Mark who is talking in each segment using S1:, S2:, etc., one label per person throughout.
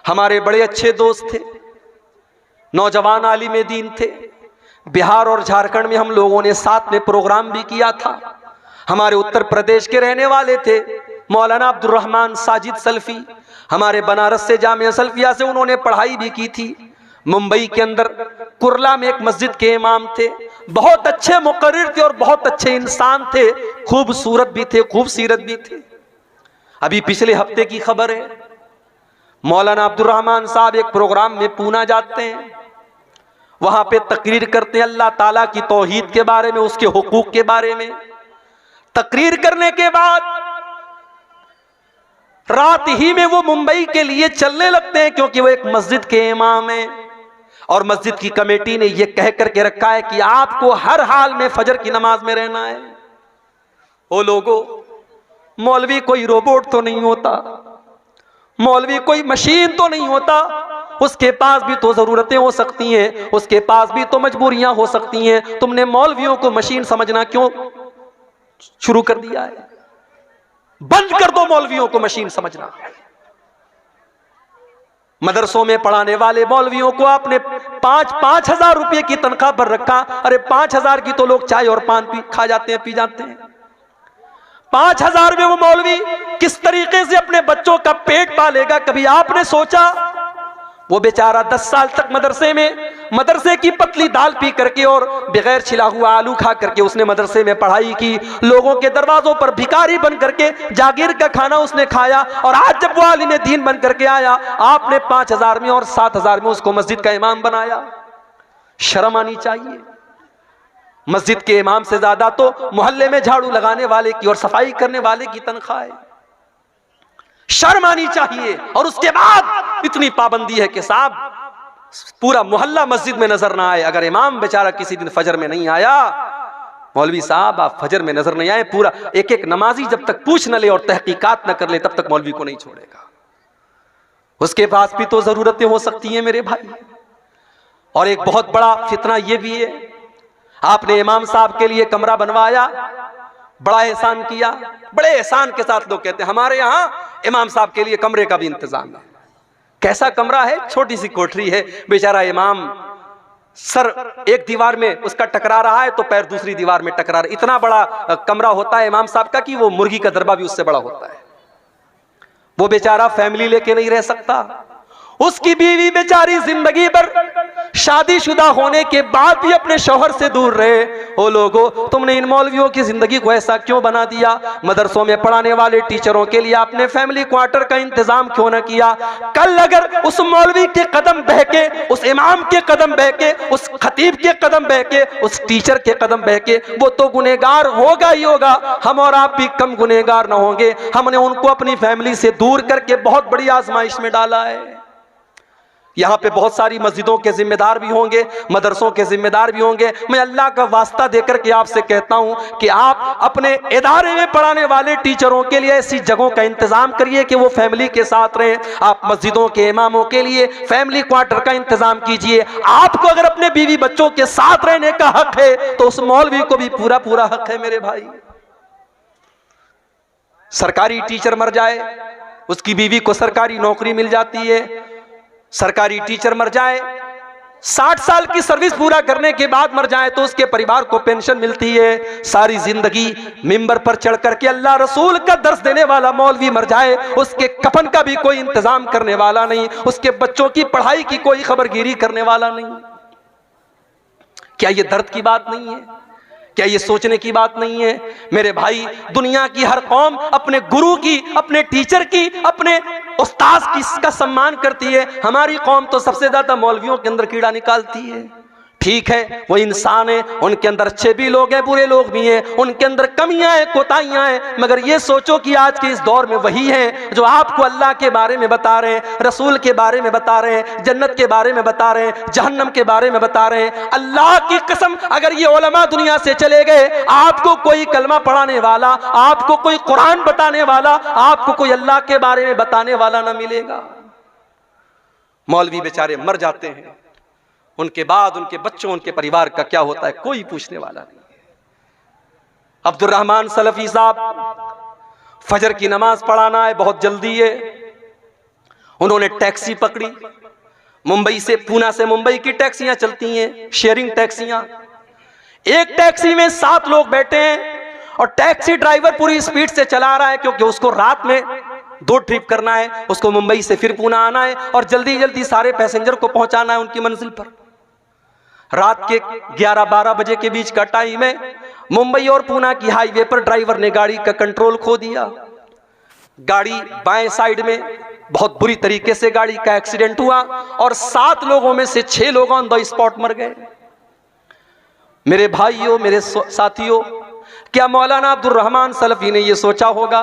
S1: हमारे बड़े अच्छे दोस्त थे, नौजवान आलिम दीन थे। बिहार और झारखंड में हम लोगों ने साथ में प्रोग्राम भी किया था। हमारे उत्तर प्रदेश के रहने वाले थे मौलाना अब्दुल रहमान साजिद सल्फी, हमारे बनारस से जामिया सल्फिया से उन्होंने पढ़ाई भी की थी। मुंबई के अंदर कुर्ला में एक मस्जिद के इमाम थे, बहुत अच्छे मुकर्रिर थे और बहुत अच्छे इंसान थे, खूबसूरत भी थे, खूबसीरत भी थे। अभी पिछले हफ्ते की खबर है, मौलाना अब्दुल रहमान साहब एक प्रोग्राम में पूना जाते हैं, वहां पे तकरीर करते हैं अल्लाह ताला की तौहीद के बारे में, उसके हुकूक के बारे में। तकरीर करने के बाद रात ही में वो मुंबई के लिए चलने लगते हैं, क्योंकि वो एक मस्जिद के इमाम हैं और मस्जिद की कमेटी ने ये कह करके रखा है कि आपको हर हाल में फजर की नमाज में रहना है। ओ लोगों, मौलवी कोई रोबोट तो नहीं होता, मौलवी कोई मशीन तो नहीं होता, उसके पास भी तो जरूरतें हो सकती हैं, उसके पास भी तो मजबूरियां हो सकती हैं। तुमने मौलवियों को मशीन समझना क्यों शुरू कर दिया है? बंद कर दो मौलवियों को मशीन समझना। मदरसों में पढ़ाने वाले मौलवियों को आपने 5-5 हजार रुपए की तनख्वाह पर रखा। अरे 5 हजार की तो लोग चाय और पान खा जाते हैं, पी जाते हैं। 5 हजार में वो मौलवी किस तरीके से अपने बच्चों का पेट पालेगा? कभी आपने सोचा? वो बेचारा 10 साल तक मदरसे की पतली दाल पी करके और बगैर छिला हुआ आलू खा करके उसने मदरसे में पढ़ाई की, लोगों के दरवाजों पर भिखारी बन करके जागीर का खाना उसने खाया, और आज जब वो आलिम दीन बन करके आया, आपने 5 हजार में और 7 हजार में उसको मस्जिद का इमाम बनाया। शर्म आनी चाहिए। मस्जिद के इमाम से ज्यादा तो मोहल्ले में झाड़ू लगाने वाले की और सफाई करने वाले की तनख्वाह है। शर्म आनी चाहिए। और उसके बाद इतनी पाबंदी है कि साहब पूरा मोहल्ला मस्जिद में नजर ना आए। अगर इमाम बेचारा किसी दिन फजर में नहीं आया, मौलवी साहब आप फजर में नजर नहीं आए, पूरा एक एक नमाजी जब तक पूछ न ले और तहकीकात न कर ले तब तक मौलवी को नहीं छोड़ेगा। उसके पास भी तो जरूरतें हो सकती हैं मेरे भाई। और एक बहुत बड़ा फितना यह भी है, आपने इमाम साहब के लिए कमरा बनवाया, बड़ा एहसान किया, बड़े एहसान के साथ लोग कहते हैं हमारे यहां इमाम साहब के लिए कमरे का भी इंतजाम है। कैसा कमरा है? छोटी सी कोठरी है, बेचारा इमाम सर एक दीवार में उसका टकरा रहा है तो पैर दूसरी दीवार में टकरा रहा है। इतना बड़ा कमरा होता है इमाम साहब का कि वो मुर्गी का दरबा भी उससे बड़ा होता है। वो बेचारा फैमिली लेके नहीं रह सकता। उसकी बीवी बेचारी जिंदगी भर शादीशुदा होने के बाद भी अपने शौहर से दूर रहे। ओ लोगों, तुमने इन मौलवियों की जिंदगी को ऐसा क्यों बना दिया? मदरसों में पढ़ाने वाले टीचरों के लिए आपने फैमिली क्वार्टर का इंतजाम क्यों न किया? कल अगर उस मौलवी के कदम बहके, उस इमाम के कदम बहके, उस खतीब के कदम बहके, उस टीचर के कदम बहके, वो तो गुनहगार होगा ही होगा, हम और आप भी कम गुनहगार न होंगे। हमने उनको अपनी फैमिली से दूर करके बहुत बड़ी आजमाइश में डाला है। यहाँ पे बहुत सारी मस्जिदों के जिम्मेदार भी होंगे, मदरसों के जिम्मेदार भी होंगे। मैं अल्लाह का वास्ता देकर के आपसे कहता हूँ कि आप अपने इदारे में पढ़ाने वाले टीचरों के लिए ऐसी जगहों का इंतजाम करिए कि वो फैमिली के साथ रहें। आप मस्जिदों के इमामों के लिए फैमिली क्वार्टर का इंतजाम कीजिए। आपको अगर अपने बीवी बच्चों के साथ रहने का हक है तो उस मौलवी को भी पूरा पूरा हक है मेरे भाई। सरकारी टीचर मर जाए, उसकी बीवी को सरकारी नौकरी मिल जाती है। सरकारी टीचर मर जाए, 60 साल की सर्विस पूरा करने के बाद मर जाए तो उसके परिवार को पेंशन मिलती है। सारी जिंदगी मिंबर पर चढ़ करके अल्लाह रसूल का दर्स देने वाला मौलवी मर जाए, उसके कफन का भी कोई इंतजाम करने वाला नहीं, उसके बच्चों की पढ़ाई की कोई खबरगिरी करने वाला नहीं। क्या ये दर्द की बात नहीं है? क्या ये सोचने की बात नहीं है? मेरे भाई, दुनिया की हर कौम अपने गुरु की, अपने टीचर की, अपने उस्ताद की का सम्मान करती है। हमारी कौम तो सबसे ज्यादा मौलवियों के अंदर कीड़ा निकालती है। ठीक है, वो इंसान है, उनके अंदर अच्छे भी लोग हैं, बुरे लोग भी हैं, उनके अंदर कमियां हैं, कोताहियां हैं, मगर ये सोचो कि आज के इस दौर में वही हैं जो आपको अल्लाह के बारे में बता रहे हैं, रसूल के बारे में बता रहे हैं, जन्नत के बारे में बता रहे हैं, जहन्नम के बारे में बता रहे हैं। अल्लाह की कसम, अगर ये उलमा दुनिया से चले गए, आपको कोई कलमा पढ़ाने वाला, आपको कोई कुरान बताने वाला, आपको कोई अल्लाह के बारे में बताने वाला ना मिलेगा। मौलवी बेचारे मर जाते हैं, उनके बाद उनके बच्चों, उनके परिवार का क्या होता है कोई पूछने वाला नहीं है। अब्दुल रहमान सलफी साहब, फजर की नमाज पढ़ाना है, बहुत जल्दी है। उन्होंने टैक्सी पकड़ी, मुंबई से, पूना से मुंबई की टैक्सियां चलती हैं, शेयरिंग टैक्सियां। एक टैक्सी में 7 लोग बैठे हैं और टैक्सी ड्राइवर पूरी स्पीड से चला रहा है, क्योंकि उसको रात में 2 ट्रिप करना है, उसको मुंबई से फिर पूना आना है और जल्दी जल्दी सारे पैसेंजर को पहुंचाना है उनकी मंजिल पर। रात के 11-12 बजे के बीच का टाइम है। मुंबई और पूना की हाईवे पर ड्राइवर ने गाड़ी का कंट्रोल खो दिया। गाड़ी बाएं साइड में, बहुत बुरी तरीके से गाड़ी का एक्सीडेंट हुआ और 7 लोगों में से 6 लोग ऑन द स्पॉट मर गए। मेरे भाइयों, मेरे साथियों, क्या मौलाना अब्दुल रहमान सलफी ने यह सोचा होगा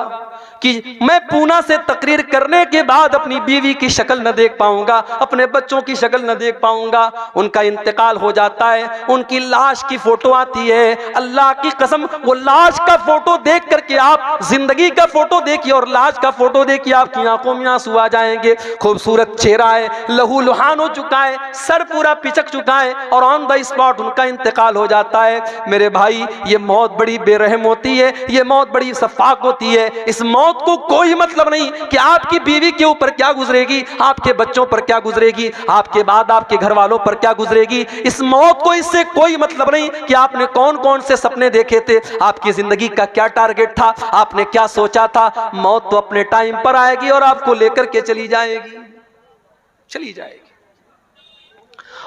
S1: कि मैं पूना से तकरीर करने के बाद अपनी बीवी की शक्ल न देख पाऊंगा, अपने बच्चों की शक्ल न देख पाऊंगा? उनका इंतकाल हो जाता है, उनकी लाश की फोटो आती है। अल्लाह की कसम, वो लाश का फोटो देख करके आप जिंदगी का फोटो देखिए और लाश का फोटो देखिए, आपकी आंखों में आंसू आ जाएंगे। खूबसूरत चेहरा है, लहू लुहान हो चुका है, सर पूरा पिचक चुका है और ऑन द स्पॉट उनका इंतकाल हो जाता है। मेरे भाई, ये मौत बड़ी बेरहम होती है, ये मौत बड़ी शफाक होती है। इस मौत को कोई मतलब नहीं कि आपकी बीवी के ऊपर क्या गुजरेगी, आपके बच्चों पर क्या गुजरेगी, आपके बाद आपके घर वालों पर क्या गुजरेगी। इस मौत को इससे कोई मतलब नहीं कि आपने कौन कौन से सपने देखे थे, आपकी जिंदगी का क्या टारगेट था, आपने क्या सोचा था। मौत तो अपने टाइम पर आएगी और आपको लेकर के चली जाएगी, चली जाएगी।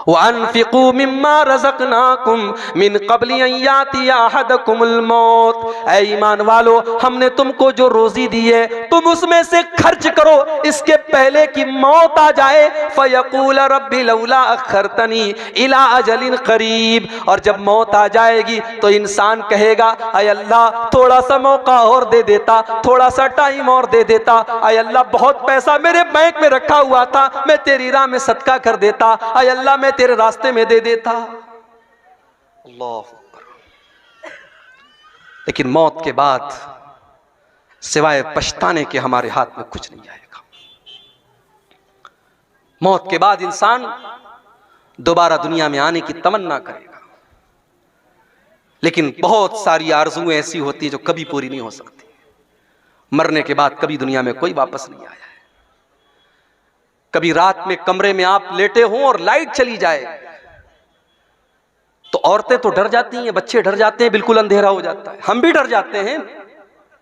S1: वअन्फिकू मिम्मा रज़क़नाकुम मिन क़ब्लि अन यातिया अहदकुमुल मौत। ऐ ईमान वालो, हमने तुमको जो रोजी दी है तुम उसमें से खर्च करो इसके पहले कि मौत आ जाए। फयक़ूल रब्बी लौला अख़रतनी इला अजलिन क़रीब। और जब मौत आ जाएगी तो इंसान कहेगा, ऐ अल्लाह थोड़ा सा मौका और दे देता, थोड़ा सा टाइम और दे देता। ऐ अल्लाह बहुत पैसा मेरे बैंक में रखा हुआ था, मैं तेरी राह में सदका कर देता। ऐ अल्लाह मैं तेरे रास्ते में दे देता। अल्लाह। लेकिन मौत के बाद सिवाय पछताने के हमारे हाथ में कुछ नहीं आएगा। मौत के बाद इंसान दोबारा दुनिया में आने की तमन्ना करेगा, लेकिन बहुत सारी आरज़ुएं ऐसी होती है जो कभी पूरी नहीं हो सकती। मरने के बाद कभी दुनिया में कोई वापस नहीं आया है। कभी रात में कमरे में आप लेटे हों और लाइट चली जाए तो औरतें तो डर जाती हैं, बच्चे डर जाते हैं, बिल्कुल अंधेरा हो जाता है, हम भी डर जाते हैं।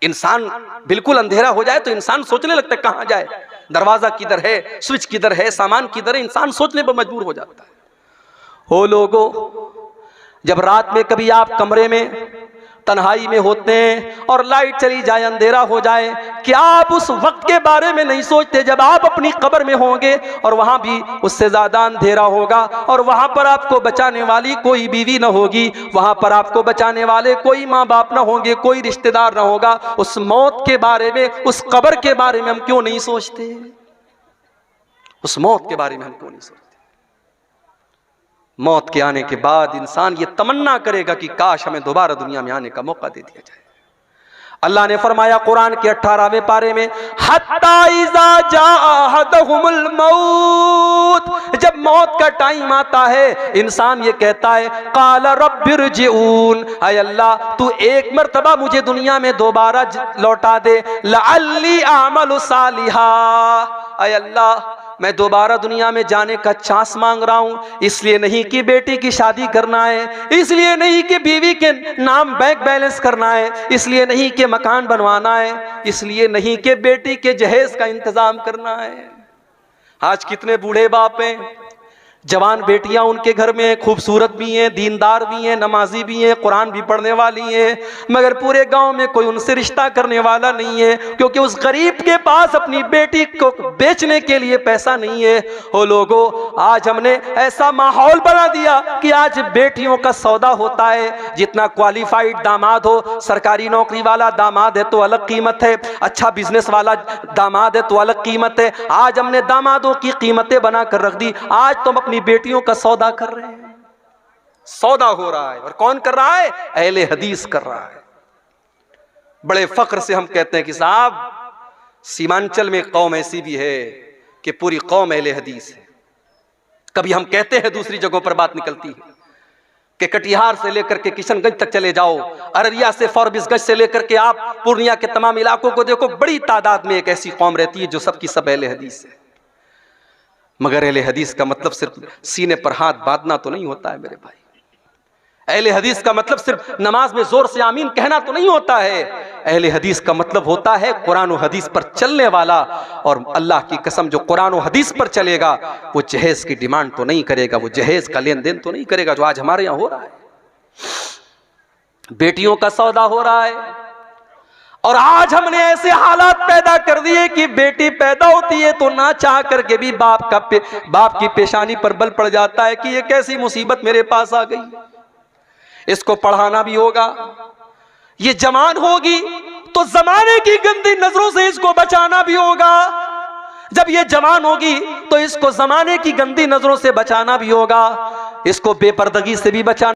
S1: इंसान बिल्कुल अंधेरा हो जाए तो इंसान सोचने लगता है कहां जाए, दरवाजा किधर है, स्विच किधर है, सामान किधर है, इंसान सोचने पर मजबूर हो जाता है। हो लोगों, जब रात में कभी आप कमरे में तन्हाई में होते हैं और लाइट चली जाए, अंधेरा हो जाए, क्या आप उस वक्त के बारे में नहीं सोचते जब आप अपनी कब्र में होंगे और वहां भी उससे ज्यादा अंधेरा होगा और वहां पर आपको बचाने वाली कोई बीवी न होगी, वहां पर आपको बचाने वाले कोई माँ बाप न होंगे, कोई रिश्तेदार न होगा। उस मौत के बारे में, उस कब्र के बारे में हम क्यों नहीं सोचते? उस मौत के बारे में हम क्यों नहीं सोचते? मौत के आने के बाद इंसान ये तमन्ना करेगा कि काश हमें दोबारा दुनिया में आने का मौका दे दिया जाए। अल्लाह ने फरमाया कुरान के 18वें पारे में, हत्ता इज़ा जाअ अहदहुमुल मौत, जब मौत का टाइम आता है इंसान ये कहता है, क़ाल रब्बिरजिऊन, ऐ अल्लाह तू एक मर्तबा मुझे दुनिया में दोबारा लौटा दे, लअल्ली अअमलु सालिहा, ऐ अल्लाह मैं दोबारा दुनिया में जाने का चांस मांग रहा हूं। इसलिए नहीं कि बेटी की शादी करना है, इसलिए नहीं कि बीवी के नाम बैंक बैलेंस करना है, इसलिए नहीं कि मकान बनवाना है, इसलिए नहीं कि बेटी के जहेज का इंतजाम करना है। आज कितने बूढ़े बाप हैं, जवान बेटियां उनके घर में हैं, खूबसूरत भी हैं, दीनदार भी हैं, नमाजी भी हैं, कुरान भी पढ़ने वाली हैं, मगर पूरे गांव में कोई उनसे रिश्ता करने वाला नहीं है, क्योंकि उस गरीब के पास अपनी बेटी को बेचने के लिए पैसा नहीं है। हो लोगों, आज हमने ऐसा माहौल बना दिया कि आज बेटियों का सौदा होता है। जितना क्वालिफाइड दामाद हो, सरकारी नौकरी वाला दामाद है तो अलग कीमत है, अच्छा बिजनेस वाला दामाद है तो अलग कीमत है। आज हमने दामादों की कीमतें बनाकर रख दी। आज तो अपनी बेटियों का सौदा कर रहे हैं, सौदा हो रहा है। और कौन कर रहा है? अहले हदीस कर रहा है। बड़े फख्र से हम कहते हैं कि साहब सीमांचल में कौम ऐसी भी है कि पूरी कौम अहले हदीस है। कभी हम कहते हैं, दूसरी जगहों पर बात निकलती है कि कटिहार से लेकर के किशनगंज तक चले जाओ, अररिया से फॉरबिसगंज से लेकर के आप पूर्णिया के तमाम इलाकों को देखो, बड़ी तादाद में एक ऐसी कौम रहती है जो सबकी सब अहले हदीस है। मगर अहले हदीस का मतलब सिर्फ सीने पर हाथ बांधना तो नहीं होता है मेरे भाई। अहले हदीस का मतलब सिर्फ नमाज में जोर से आमीन कहना तो नहीं होता है। अहले हदीस का मतलब होता है कुरान और हदीस पर चलने वाला। और अल्लाह की कसम, जो कुरान और हदीस पर चलेगा वो जहेज की डिमांड तो नहीं करेगा, वो जहेज का लेन देन तो नहीं करेगा जो आज हमारे यहां हो रहा है। बेटियों का सौदा हो रहा है और आज हमने ऐसे हालात पैदा कर दिए कि बेटी पैदा होती है तो ना चाह करके भी बाप की पेशानी पर बल पड़ जाता है कि ये कैसी मुसीबत मेरे पास आ गई। इसको पढ़ाना भी होगा, ये जवान होगी तो जमाने की गंदी नजरों से इसको बचाना भी होगा। जब ये जवान होगी तो इसको जमाने की गंदी नजरों से बचाना भी होगा, इसको बेपर्दगी से भी बचाना